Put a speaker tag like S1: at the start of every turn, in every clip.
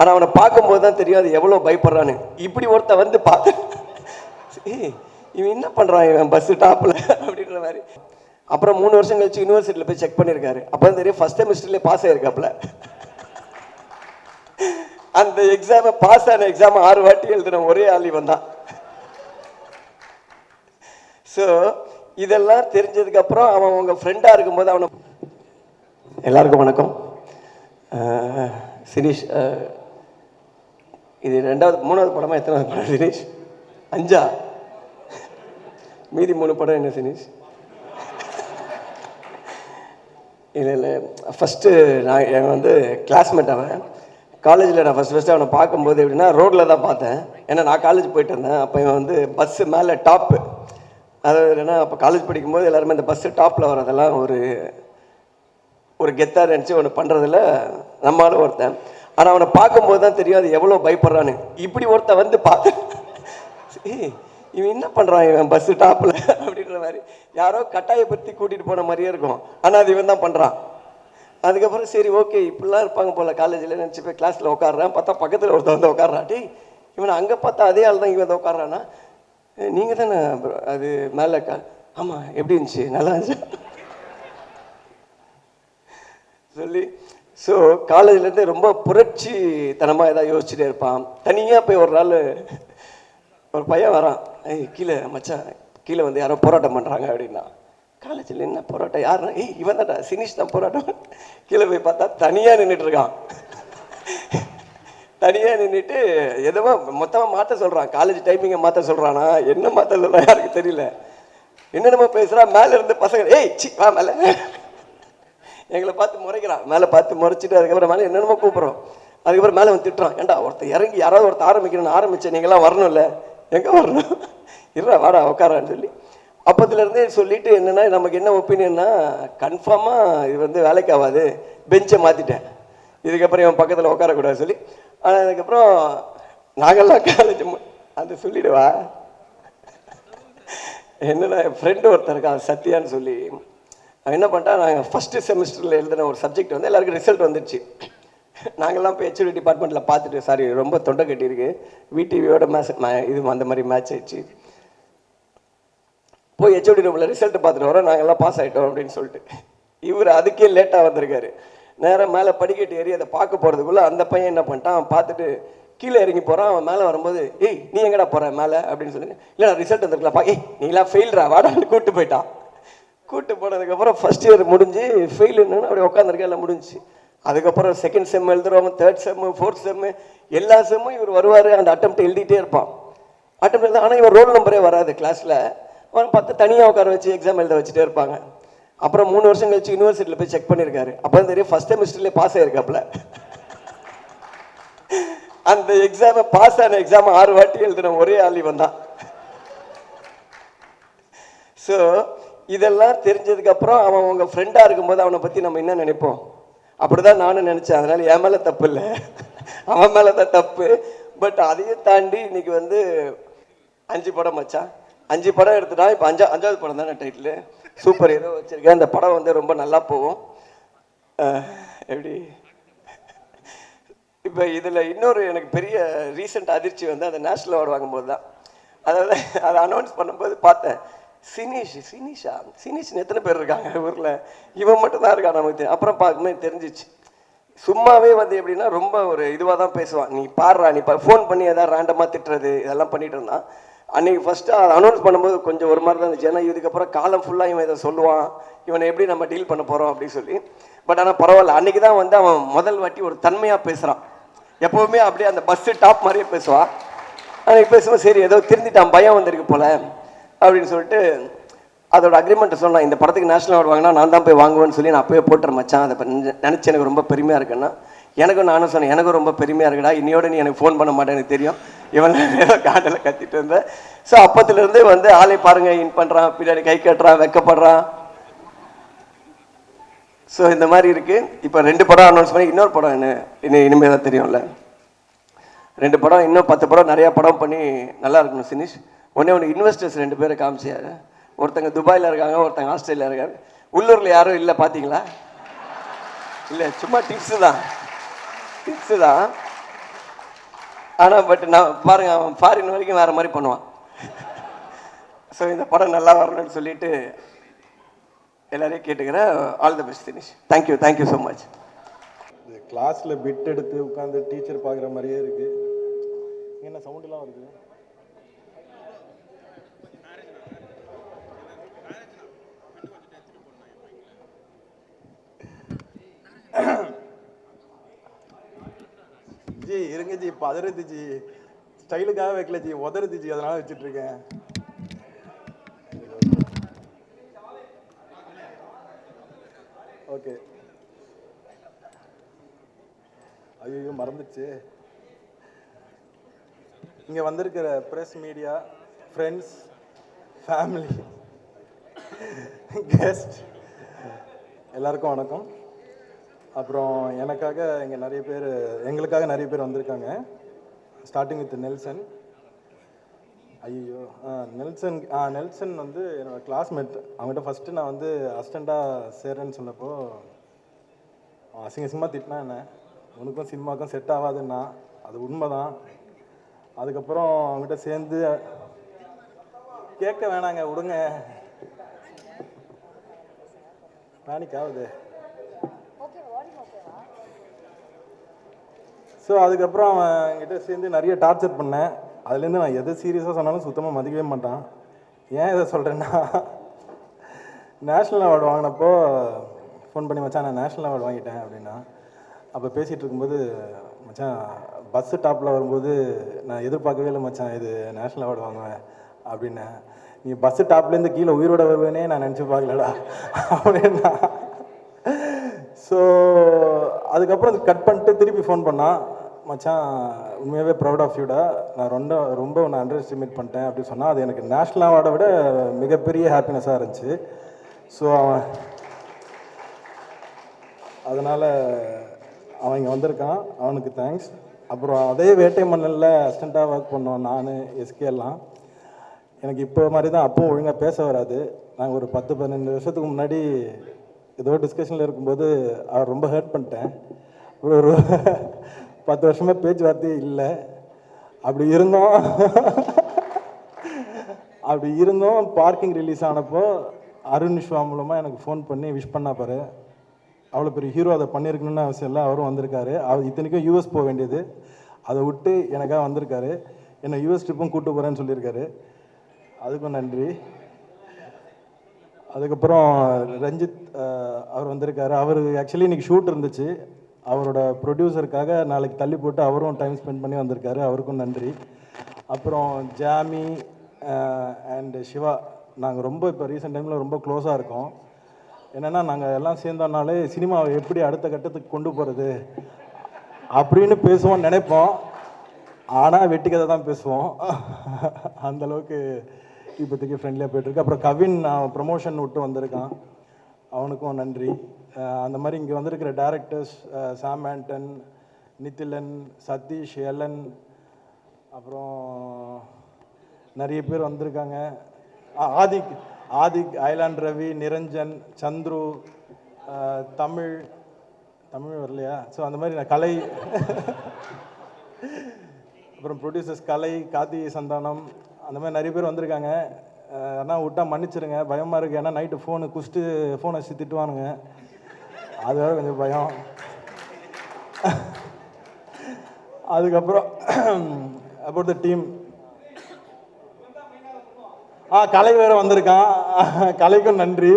S1: ஆனால் அவனை பார்க்கும்போது தான் தெரியும் அது எவ்வளோ பயப்படுறான்னு. இப்படி ஒருத்த வந்து பார்த்து இவன் என்ன பண்ணுறான் இவன் பஸ்ஸு டாப்பில் அப்படின்ற மாதிரி. அப்புறம் 3 வருஷம் கழிச்சு யூனிவர்சிட்டியில் போய் செக் பண்ணியிருக்காரு. அப்போ தான் தெரியும் ஃபஸ்ட் செமிஸ்டர்லேயே பாஸ் ஆகிருக்காப்புல. அந்த எக்ஸாமை பாஸ் ஆன எக்ஸாம் 6 வாட்டி எழுதுன ஒரே ஆள் இவன் தான். ஸோ இதெல்லாம் தெரிஞ்சதுக்கப்புறம் அவன் உங்கள் ஃப்ரெண்டாக இருக்கும்போது அவனை எல்லாருக்கும் வணக்கம். சினீஷ், இது 3வது படமா எத்தனாவது படம் சினீஷ்? 5ஆ? மீதி 3 படம் என்ன சினீஷ்? இல்லை ஃபஸ்ட்டு நான் வந்து கிளாஸ்மேட் அவன். காலேஜில் நான் ஃபஸ்ட்டு அவனை பார்க்கும்போது எப்படின்னா ரோட்டில் தான் பார்த்தேன். ஏன்னா நான் காலேஜ் போயிட்டு இருந்தேன். அப்போ இவன் வந்து பஸ்ஸு மேலே டாப்பு, அதாவது என்னென்னா அப்போ காலேஜ் படிக்கும்போது எல்லாருமே இந்த பஸ்ஸு டாப்பில் வரதெல்லாம் ஒரு கெத்தாக நினச்சி ஒன்று பண்ணுறதில்ல நம்மளால ஒருத்தன். ஆனால் அவனை பார்க்கும்போது தான் தெரியும் அது எவ்வளோ பயப்படுறான்னு. இப்படி ஒருத்த வந்து பார்த்து இவன் என்ன பண்ணுறான் இவன் பஸ்ஸு டாப்பில் அப்படின்ற மாதிரி. யாரோ கட்டாயப்படுத்தி கூட்டிகிட்டு போன மாதிரியே இருக்கும், ஆனால் அது இவன் தான் பண்ணுறான். அதுக்கப்புறம் சரி ஓகே இப்படிலாம் இருப்பாங்க போல் காலேஜில் நினச்சி போய் கிளாஸில் உட்காடுறேன். பார்த்தா பக்கத்தில் ஒருத்தன் வந்து உட்காடுறாட்டி இவனை அங்கே பார்த்தா அதே ஆள் தான் இவன் வந்து உட்காடுறான்னா. நீங்கள் தானே அது மேலே ஆமாம் எப்படி இருந்துச்சு, நல்லா இருந்துச்சு சொல்லி. ஸோ காலேஜ்லேருந்து ரொம்ப புரட்சி தனமாக ஏதாவது யோசிச்சுட்டே இருப்பான். தனியாக போய் ஒரு நாள் ஒரு பையன் வரான். கீழே மச்சான் கீழே வந்து யாரோ போராட்டம் பண்ணுறாங்க அப்படின்னா. காலேஜில் என்ன போராட்டம், யாருன்னா இவன் தான்டா சினீஷ் தான் போராட்டம். கீழே போய் பார்த்தா தனியாக நின்றுட்டு இருக்கான். தனியாக நின்றுட்டு எதுவும் மொத்தமாக மாற்ற சொல்கிறான். காலேஜ் டைமிங்கை மாற்ற சொல்கிறானா என்ன மாற்ற சொல்கிறான் யாருக்கு தெரியல. என்னென்னமோ பேசுகிறான். மேலே இருந்து பசங்க சி வா மேலே எங்களை பார்த்து முறைக்கிறான். மேலே பார்த்து முறைச்சிட்டு அதுக்கப்புறம் மேலே என்னென்னமோ கூப்பிட்றோம். அதுக்கப்புறம் மேலே வந்து திட்டுறான். ஏன்டா ஒருத்தர் இறங்கி யாராவது ஒருத்தர் ஆரம்பிக்கணும்னு ஆரம்பித்தேன், நீங்களாம் வரணும்ல, எங்கே வரணும், இருடா வாடா உட்காரான்னு சொல்லி அப்போத்துலேருந்தே சொல்லிவிட்டு என்னென்னா நமக்கு என்ன ஒப்பீனியன்னா கன்ஃபார்மாக இது வந்து வேலைக்கு ஆகாது, பெஞ்சை மாற்றிட்டேன், இதுக்கப்புறம் இவன் பக்கத்தில் உட்காரக்கூடாது சொல்லி. ஆனால் அதுக்கப்புறம் நாங்கள்லாம் காலேஜ் அந்த சொல்லிவிடுவா. என்னென்னா என் ஃப்ரெண்டு ஒருத்தர் இருக்கா சத்யான்னு சொல்லி. அவன் என்ன பண்ணிட்டான், நாங்கள் ஃபஸ்ட்டு செமிஸ்டரில் எழுதின ஒரு சப்ஜெக்ட் வந்து எல்லாருக்கும் ரிசல்ட் வந்துடுச்சு. நாங்கள்லாம் போய் ஹெச்ஓடி டிபார்ட்மெண்ட்டில் பார்த்துட்டு சாரி ரொம்ப தொண்டை கட்டியிருக்கு, விடிவியோட இது அந்த மாதிரி மேட்ச் ஆயிடுச்சு, போய் ஹெச்ஓடி ரூமில் ரிசல்ட்டு பார்த்துட்டு வரோம், நாங்கள்லாம் பாஸ் ஆகிட்டோம் அப்படின்னு சொல்லிட்டு. இவர் அதுக்கே லேட்டாக வந்திருக்காரு. நேராக மேலே படிக்கட்டு ஏறி அதை பார்க்க போகிறதுக்குள்ளே அந்த பையன் என்ன பண்ணிட்டான், அவன் பார்த்துட்டு கீழே இறங்கி போகிறான். அவன் மேலே வரும்போது நீ எங்கடா போகிற மேலே அப்படின்னு சொல்லி, இல்லை நான் ரிசல்ட் வந்துருக்கலாம்ப்பா, நீலாம் ஃபெயில்ரா வாடான்னு கூப்பிட்டு போயிட்டான். கூப்பிட்டு போனதுக்கப்புறம் ஃபஸ்ட் இயர் முடிஞ்சு ஃபெயிலுன்னு அப்படி உட்காந்துருக்கேன், எல்லாம் முடிஞ்சு. அதுக்கப்புறம் second sem எழுதுறவங்க, third sem, fourth sem, எல்லா செம்மும் இவர் வருவார், அந்த அட்டெம்ப்ட் எழுதிட்டே இருப்பான். அட்டெம்ப்ட் எழுத ஆனால் இவர் ரோல் நம்பரே வராது கிளாஸில். அவன் பார்த்து தனியாக உட்கார வச்சு எக்ஸாம் எழுத வச்சுட்டே இருப்பாங்க. அப்புறம் 3 வருஷம் கழிச்சு யூனிவர்சிட்டியில் போய் செக் பண்ணியிருக்காரு. அப்போ தான் தெரியும் ஃபஸ்ட் செமிஸ்டர்லேயே பாஸ் ஆகிருக்காப்புல. அந்த எக்ஸாமை பாஸ் ஆன எக்ஸாம் 6 வாட்டி எழுதுன ஒரே ஆள் இவன் தான். ஸோ இதெல்லாம் தெரிஞ்சதுக்கப்புறம் அவன் உங்கள் ஃப்ரெண்டாக இருக்கும்போது அவனை பற்றி நம்ம என்ன நினைப்போம், அப்படி தான் நானும் நினச்சேன். அதனால் என் மேலே தப்பு இல்லை, அவன் மேலே தான் தப்பு. பட் அதையும் தாண்டி இன்னைக்கு வந்து 5 படம் மச்சான், 5 படம் எடுத்துட்டா. இப்போ 5வது படம் தானே டைட்டில், சூப்பர் ஹீரோ வச்சுருக்கேன். அந்த படம் வந்து ரொம்ப நல்லா போகும். எப்படி இப்போ இதில் இன்னொரு எனக்கு பெரிய ரீசெண்ட் அதிர்ச்சி வந்து அந்த நேஷ்னல் அவார்டு வாங்கும்போது தான். அதாவது அதை அனௌன்ஸ் பண்ணும்போது பார்த்தேன், சினீஷ்னு எத்தனை பேர் இருக்காங்க ஊரில், இவன் மட்டும் தான் இருக்கான் நமக்கு. அப்புறம் பார்க்கும்போது தெரிஞ்சிச்சு. சும்மாவே வந்து எப்படின்னா ரொம்ப ஒரு இதுவாக தான் பேசுவான். நீ பாடுறா, நீ ஃபோன் பண்ணி எதாவது ரேண்டமாக திட்டுறது இதெல்லாம் பண்ணிட்டு இருந்தான். அன்றைக்கி ஃபஸ்ட்டு அதை அனௌன்ஸ் பண்ணும்போது கொஞ்சம் ஒரு மாதிரி தான் இருந்துச்சு. ஏன்னா இதுக்கப்புறம் காலம் ஃபுல்லாக இவன் இதை சொல்லுவான், இவனை எப்படி நம்ம டீல் பண்ண போகிறோம் அப்படின்னு சொல்லி. பட் ஆனால் பரவாயில்ல, அன்றைக்கி தான் வந்து அவன் முதல் வாட்டி ஒரு தன்மையாக பேசுகிறான். எப்போவுமே அப்படியே அந்த பஸ்ஸு டாப் மாதிரியே பேசுவான். அன்றைக்கி பேசும்போது சரி ஏதோ திருந்திட்டான், பயம் வந்திருக்கு போல் அப்படின்னு சொல்லிட்டு அதோட அக்ரிமெண்ட்டை சொன்னான். இந்த படத்துக்கு நேஷனல் அவார்டு வாங்கினா நான் தான் போய் வாங்குவேன்னு சொல்லி நான் அப்போயே போட்டுற மச்சான், அதை நினச்சி எனக்கு ரொம்ப பெருமையாக இருக்குன்னா. எனக்கும் நானும் சொன்னேன், எனக்கும் ரொம்ப பெருமையாக இருக்குடா, இன்னையோட நீ எனக்கு ஃபோன் பண்ண மாட்டேன் எனக்கு தெரியும், இவன் ஏதோ காட்டில் கத்திட்டு இருந்தேன். ஸோ அப்பத்துலேருந்து வந்து ஆளை பாருங்கள், இன் பண்ணுறான், பின்னாடி கை கட்டுறான், வெக்கப்படுறான். ஸோ இந்த மாதிரி இருக்குது. இப்போ 2 படம் அனௌன்ஸ் பண்ணி இன்னொரு படம் இனிமேல் தான் தெரியும்ல. 2 படம், இன்னும் 10 படம், நிறையா படம் பண்ணி நல்லா இருக்கணும் சினிஷ். ஒன்று இன்வெஸ்டர்ஸ் 2 பேரை காமிச்சாரு. ஒருத்தங்க துபாயில் இருக்காங்க, ஒருத்தங்க ஆஸ்திரேலியா இருக்காங்க. உள்ளூரில் யாரும் இல்லை பார்த்தீங்களா? இல்லை, சும்மா டிப்ஸு தான். ஆனால் பட் நான் பாருங்கள், அவன் ஃபாரின் வரைக்கும் வேறு மாதிரி பண்ணுவான். ஸோ இந்த படம் நல்லா வரணும்னு சொல்லிட்டு எல்லாரையும் கேட்டுக்கிறேன். All the best Dinesh. Thank you so much.
S2: கிளாஸில் பிட் எடுத்து உட்காந்து டீச்சர் பார்க்குற மாதிரியே இருக்குது. என்ன சவுண்டெலாம் வருது? ஜி இருங்க ஜி, பதறுது ஜி, ஸ்டைலுக்காக வைக்கல ஜி, உதறுது ஜி, அதனால வச்சுட்டு இருக்கேன். ஓகே, ஐயோ மறந்துச்சு. இங்கே வந்திருக்கிற press, media, friends, family, guest எல்லாருக்கும் வணக்கம். அப்புறம் எங்களுக்காக நிறைய பேர் வந்திருக்காங்க. Starting with Nelson. ஐயோ, நெல்சன் வந்து என்னோடய கிளாஸ்மேட். அவங்ககிட்ட ஃபஸ்ட்டு நான் வந்து அசிஸ்டண்ட்டாக சேர்றேன்னு சொன்னப்போ அசிங்கமாக திட்டினா என்ன, உனக்கும் சினிமாவுக்கும் செட் ஆகாதுன்னா. அது உண்மை தான். அதுக்கப்புறம் அவங்ககிட்ட சேர்ந்து கேட்க வேணாங்க, விடுங்க, பேனிக் ஆகுது. ஸோ அதுக்கப்புறம் அவன் என்கிட்ட சேர்ந்து நிறைய டார்ச்சர் பண்ணேன். அதுலேருந்து நான் எதை சீரியஸாக சொன்னாலும் சுத்தமாக மதிக்கவே மாட்டான். ஏன் இதை சொல்கிறேன்னா, நேஷ்னல் அவார்டு வாங்கினப்போ ஃபோன் பண்ணி, மச்சான் நான் நேஷ்னல் அவார்டு வாங்கிட்டேன் அப்படின்னா. அப்போ பேசிகிட்டு இருக்கும்போது, மச்சான் பஸ்ஸு டாப்பில் வரும்போது நான் எதிர்பார்க்கவே இல்லை மச்சான் இது நேஷ்னல் அவார்டு வாங்குவேன் அப்படின்னேன். நீ பஸ்ஸு டாப்லேருந்து கீழே உயிரோட வருவேனே நான் நினச்சி பார்க்கலடா அப்படின்னா. ஸோ அதுக்கப்புறம் கட் பண்ணிட்டு திருப்பி ஃபோன் பண்ணான், மச்சான் உண்மையாகவே ப்ரௌட் ஆஃப் யூடா, நான் ரொம்ப ஒன்று அண்டர் எஸ்டிமேட் பண்ணிட்டேன் அப்படின்னு சொன்னால். அது எனக்கு நேஷ்னல் அவார்டை விட மிகப்பெரிய ஹாப்பினஸாக இருந்துச்சு. ஸோ அதனால் அவன் இங்கே வந்திருக்கான், அவனுக்கு தேங்க்ஸ். அப்புறம் அதே வேட்டை மன்னலில் அசிஸ்டண்ட்டாக ஒர்க் பண்ணோம் நான், எஸ்கே எல்லாம். எனக்கு இப்போ மாதிரி தான் அப்பவும் ஒழுங்காக பேச வராது. நாங்கள் ஒரு 10-12 வருஷத்துக்கு முன்னாடி ஏதோ டிஸ்கஷனில் இருக்கும்போது அவர் ரொம்ப ஹர்ட் பண்ணிட்டேன். ஒரு 10 வருஷமாக பேச்சுவார்த்தையே இல்லை. அப்படி இருந்தோம் பார்க்கிங் ரிலீஸ் ஆனப்போ அருண் விஸ்வா மூலமாக எனக்கு ஃபோன் பண்ணி விஷ் பண்ணா பாரு. அவ்வளோ பெரிய ஹீரோ அதை பண்ணியிருக்கணும்னு அவசியம் இல்லை. அவரும் வந்திருக்காரு. அவர் இத்தனைக்கும் யூஎஸ் போக வேண்டியது, அதை விட்டு எனக்காக வந்திருக்காரு. என்னை யூஎஸ் ட்ரிப்பும் கூப்பிட்டு போகிறேன்னு சொல்லியிருக்காரு. அதுக்கும் நன்றி. அதுக்கப்புறம் ரஞ்சித் அவர் வந்திருக்காரு. அவர் ஆக்சுவலி இன்றைக்கி ஷூட் இருந்துச்சு. அவரோட ப்ரொடியூசருக்காக நாளைக்கு தள்ளி போட்டு அவரும் டைம் ஸ்பெண்ட் பண்ணி வந்திருக்காரு. அவருக்கும் நன்றி. அப்புறம் ஜாமி அண்ட் சிவா, நாங்கள் ரொம்ப இப்போ ரீசெண்ட் டைமில் ரொம்ப க்ளோஸாக இருக்கோம். என்னென்னா, நாங்கள் எல்லாம் சேர்ந்தோம்னாலே சினிமாவை எப்படி அடுத்த கட்டத்துக்கு கொண்டு போகிறது அப்படின்னு பேசுவோம்னு நினைப்போம். ஆனால் வெட்டிக்கதை தான் பேசுவோம். அந்தளவுக்கு இப்போதைக்கு ஃப்ரெண்ட்லியாக போய்ட்டுருக்கு. அப்புறம் கவின் ப்ரமோஷன் விட்டு வந்திருக்கான், அவனுக்கும் நன்றி. அந்த மாதிரி இங்கே வந்திருக்கிற டேரக்டர்ஸ் சாம் ஆண்டன், நித்திலன், சதீஷ், எலன், அப்புறம் நிறைய பேர் வந்திருக்காங்க. ஆதிக், ஐலாண்ட் ரவி, நிரஞ்சன், சந்துரு, தமிழ் வரலையா? ஸோ அந்த மாதிரி நான் கலை, அப்புறம் ப்ரொடியூசர்ஸ் கலை, கார்த்தி சந்தானம், அந்த மாதிரி நிறைய பேர் வந்திருக்காங்க. ஆனால் விட்டா மன்னிச்சிருங்க, பயமாக இருக்குது. ஏன்னா நைட்டு ஃபோனை வச்சு திட்டுவானுங்க, அது வேறு கொஞ்சம் பயம். அதுக்கப்புறம் அப்புறம் த டீம், கலை வேறு வந்திருக்கான், கலைக்கும் நன்றி.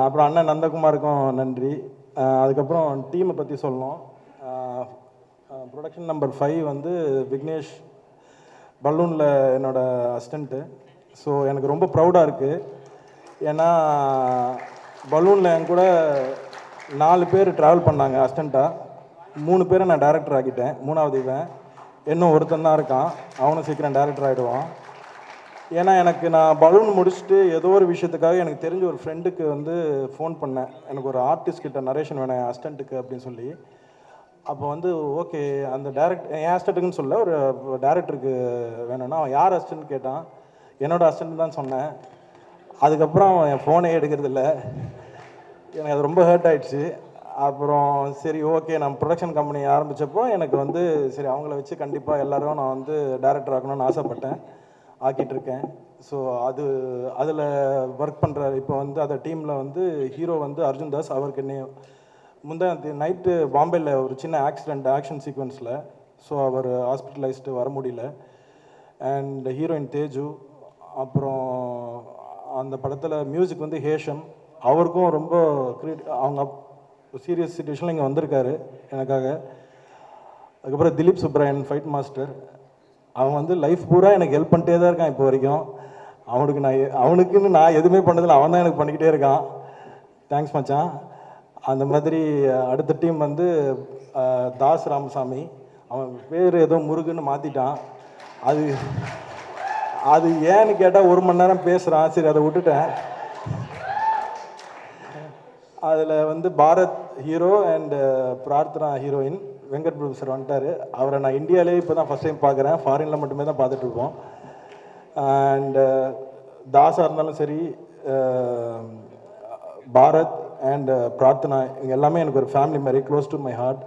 S2: அப்புறம் அண்ணன் நந்தகுமாருக்கும் நன்றி. அதுக்கப்புறம் டீமை பற்றி சொல்லணும். ப்ரொடக்ஷன் நம்பர் 5 வந்து விக்னேஷ், பலூனில் என்னோடய அசிஸ்டண்ட்டு. ஸோ எனக்கு ரொம்ப ப்ரௌடாக இருக்குது. ஏன்னா பலூனில் என் கூட 4 பேர் ட்ராவல் பண்ணாங்க அசிஸ்டண்ட்டாக. 3 பேரை நான் டேரக்டர் ஆக்கிட்டேன். 3வது இவன், இன்னும் ஒருத்தன் தான் இருக்கான், அவனும் சீக்கிரம் டேரக்டர் ஆகிடுவான். ஏன்னா நான் பலூன் முடிச்சுட்டு ஏதோ ஒரு விஷயத்துக்காக எனக்கு தெரிஞ்ச ஒரு ஃப்ரெண்டுக்கு வந்து ஃபோன் பண்ணேன், எனக்கு ஒரு ஆர்டிஸ்ட் கிட்ட நரேஷன் வேணும் என் அசிஸ்டண்ட்டுக்கு அப்படின்னு சொல்லி. அப்போ வந்து ஓகே, அந்த என் அசிஸ்டண்ட்டுக்குன்னு சொல்ல, ஒரு டேரக்டருக்கு வேணும்னா அவன் யார் அசிஸ்டன்ட் கேட்டான். என்னோடய அசிஸ்டன்ட் தான் சொன்னேன். அதுக்கப்புறம் அவன் என் ஃபோனே எடுக்கிறது இல்லை. எனக்கு அது ரொம்ப ஹர்ட் ஆகிடுச்சு. அப்புறம் சரி ஓகே நம்ம ப்ரொடக்ஷன் கம்பெனி ஆரம்பித்தப்போ எனக்கு வந்து சரி அவங்கள வச்சு கண்டிப்பாக எல்லாரும் நான் வந்து டைரக்டர் ஆகணும்னு ஆசைப்பட்டேன், ஆக்கிட்டு இருக்கேன். ஸோ அதில் ஒர்க் பண்ணுற இப்போ வந்து அந்த டீமில் வந்து ஹீரோ வந்து அர்ஜுன் தாஸ். அவருக்கு முந்தா நைட்டு பாம்பேயில் ஒரு சின்ன ஆக்ஷன் சீக்வன்ஸில், ஸோ அவர் ஹாஸ்பிட்டலைஸ்டு வர முடியல. And heroine Teju. அப்புறம் அந்த படத்தில் மியூசிக் வந்து ஹேஷம். அவருக்கும் ரொம்ப அவங்க சீரியஸ் சுச்சுவேஷனில் இங்கே வந்திருக்காரு எனக்காக. அதுக்கப்புறம் திலீப் சுப்ராயன் ஃபைட் மாஸ்டர். அவன் வந்து லைஃப் பூரா எனக்கு ஹெல்ப் பண்ணிட்டே தான் இருக்கான் இப்போ வரைக்கும். அவனுக்குன்னு நான் எதுவுமே பண்ணதில்லை, அவன் தான் எனக்கு பண்ணிக்கிட்டே இருக்கான். தேங்க்ஸ் மச்சான். அந்த மாதிரி அடுத்த டீம் வந்து தாஸ் ராமசாமி. அவன் பேர் ஏதோ முருகுன்னு மாற்றிட்டான். அது ஏன்னு கேட்டால் 1 மணி நேரம் பேசுகிறான், சரி அதை விட்டுட்டேன். அதில் வந்து Bharath hero and Prarthana heroine. Venkat Prabhu sir வந்துட்டார். அவரை நான் இந்தியாவிலே இப்போ தான் ஃபஸ்ட் டைம் பார்க்குறேன், ஃபாரினில் மட்டுமே தான் பார்த்துட்ருக்கோம். அண்டு தாஸாக இருந்தாலும் சரி, பாரத் அண்ட் பிரார்த்தனா, இவங்க எல்லாமே எனக்கு ஒரு ஃபேமிலி மாதிரி, close to my heart.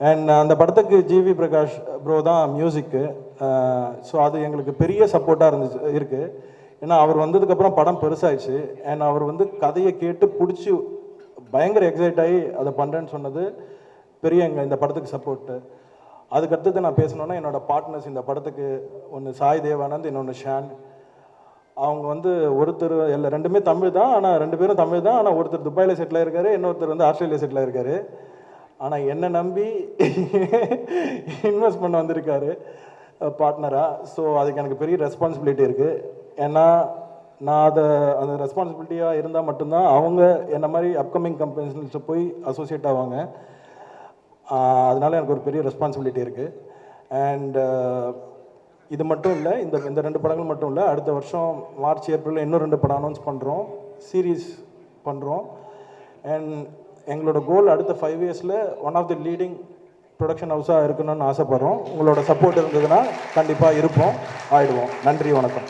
S2: And அந்த படத்துக்கு ஜிவி பிரகாஷ் ப்ரோ தான் மியூசிக்கு. ஸோ அது எங்களுக்கு பெரிய சப்போர்ட்டாக இருக்குது. ஏன்னா அவர் வந்ததுக்கப்புறம் படம் பெருசாகிடுச்சு. அண்ட் அவர் வந்து கதையை கேட்டு பிடிச்சி பயங்கர எக்ஸைட் ஆகி அதை பண்ணுறேன்னு சொன்னது பெரிய இந்த படத்துக்கு சப்போர்ட்டு. அதுக்கடுத்தது நான் பேசணுன்னா என்னோடய பார்ட்னர்ஸ் இந்த படத்துக்கு, ஒன்று சாய் தேவானந்த், இன்னொன்று ஷான். அவங்க வந்து ஒருத்தர் ரெண்டுமே தமிழ் தான், ஆனால் 2 பேரும் தமிழ் தான். ஆனால் ஒருத்தர் துபாயில் செட்டில் ஆகிருக்காரு, இன்னொருத்தர் வந்து ஆஸ்திரேலியா செட்டில் ஆகிருக்காரு. ஆனால் என்னை நம்பி இன்வெஸ்ட் பண்ண வந்திருக்காரு பார்ட்னராக. ஸோ அதுக்கு எனக்கு பெரிய ரெஸ்பான்சிபிலிட்டி இருக்குது. ஏன்னா நான் அந்த ரெஸ்பான்சிபிலிட்டியாக இருந்தால் மட்டும்தான் அவங்க என்ன மாதிரி அப்கமிங் கம்பெனிஸ் போய் அசோசியேட் ஆவாங்க. அதனால எனக்கு ஒரு பெரிய ரெஸ்பான்சிபிலிட்டி இருக்குது. அண்ட் இது மட்டும் இல்லை, இந்த 2 படங்கள் மட்டும் இல்லை, அடுத்த வருஷம் மார்ச் ஏப்ரலில் இன்னும் 2 படம் அனௌன்ஸ் பண்ணுறோம், சீரீஸ் பண்ணுறோம். அண்ட் எங்களோட கோல் அடுத்த 5 இயர்ஸில் one of the leading production ஹவுஸாக இருக்கணும்னு ஆசைப்பட்றோம். உங்களோட சப்போர்ட் இருந்ததுன்னா கண்டிப்பாக இருப்போம், ஆயிடுவோம். நன்றி, வணக்கம்.